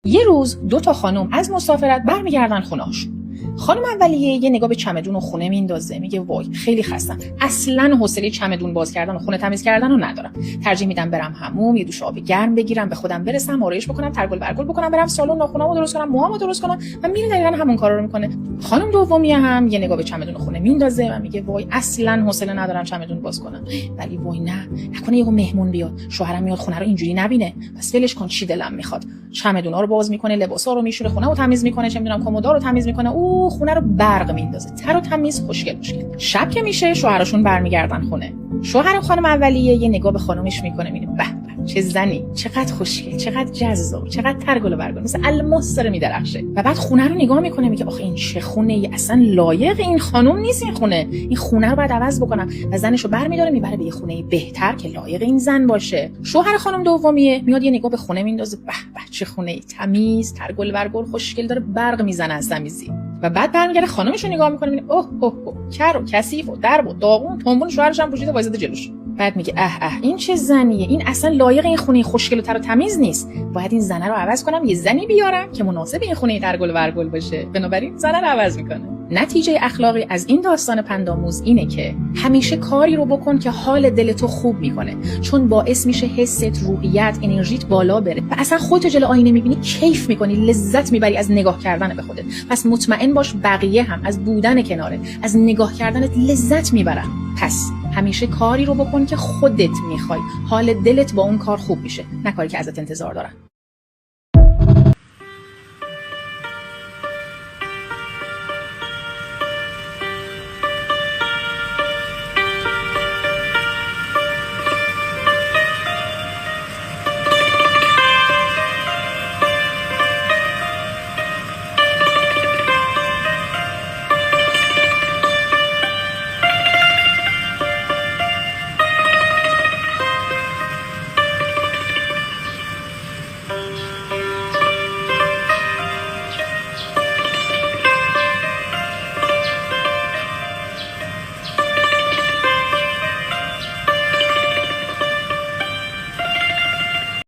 یه روز 2 تا خانم از مسافرت برمیگردن خونه‌هاشون. خانم اولیه یه نگاه به چمدون و خونه میندازه، میگه وای خیلی خستم، اصلا حوصله چمدون باز کردن و خونه تمیز کردن رو ندارم، ترجیح میدم برم حموم، یه دوش آب گرم بگیرم، به خودم برسم، آرایش بکنم، ترگل برگل بکنم، برم سالن ناخنامو درست کنم، موهامو درست کنم. و میره دقیقاً همون کارا رو میکنه. خانم دومیه هم یه نگاه به چمدون و خونه میندازه و میگه وای اصلا حوصله ندارم چمدون باز کنم. ولی وای نکنه یهو مهمون بیاد، شوهرم میاد خونه رو اینجوری نبینه، پس ولش کن، چی دلم میخواد. چمدونا رو باز میکنه، لباسا رو میشوره، خونه رو تمیز میکنه، چه میدونم کمودا رو تمیز میکنه، خونه رو برق میندازه، تر و تمیز، خوشگل. شب که میشه شوهرشون برمیگردن خونه. شوهر خانم اولیه یه نگاه به خانومش میکنه، میبینه به چه زنی، چقدر خوشگل، چقدر جذاب، چقدر ترگل و برگل، مثل الماس داره میدرخشه. و بعد خونه رو نگاه میکنه، میگه آخه این چه خونه ای، اصلا لایق این خانم نیست این خونه رو باید عوض بکنم. و زنشو برمیداره میبره به یه خونه بهتر که لایق این زن باشه. شوهر خانم دومیه میاد یه نگاه به خونه میندازه، به چه خونه ای، تمیز، ترگل برگل، خوشگل، داره برق میزنه از تمیزی. و بعد برمیگره خانمشو نگاه میکنه، میبینه اوه کر و کثیف و درب و داغون، تنبون شوهرش هم پوشیده وایساده جلوش. بعد میگه این چه زنیه، این اصلا لایق این خونه خوشگل و تر و تمیز نیست، باید این زنه رو عوض کنم، یه زنی بیارم که مناسب این خونه ترگل و برگل باشه. بنابراین زنه رو عوض میکنه. نتیجه اخلاقی از این داستان پندآموز اینه که همیشه کاری رو بکن که حال دلتو خوب میکنه، چون باعث میشه حست، روحیت، انرژیت بالا بره و اصلا خودت جلو آینه میبینی کیف میکنی، لذت میبری از نگاه کردن به خودت. پس مطمئن باش بقیه هم از بودن کنارت، از نگاه کردنت لذت میبرن. پس همیشه کاری رو بکن که خودت میخوای، حال دلت با اون کار خوب میشه، نه کاری که ازت انتظار دارن.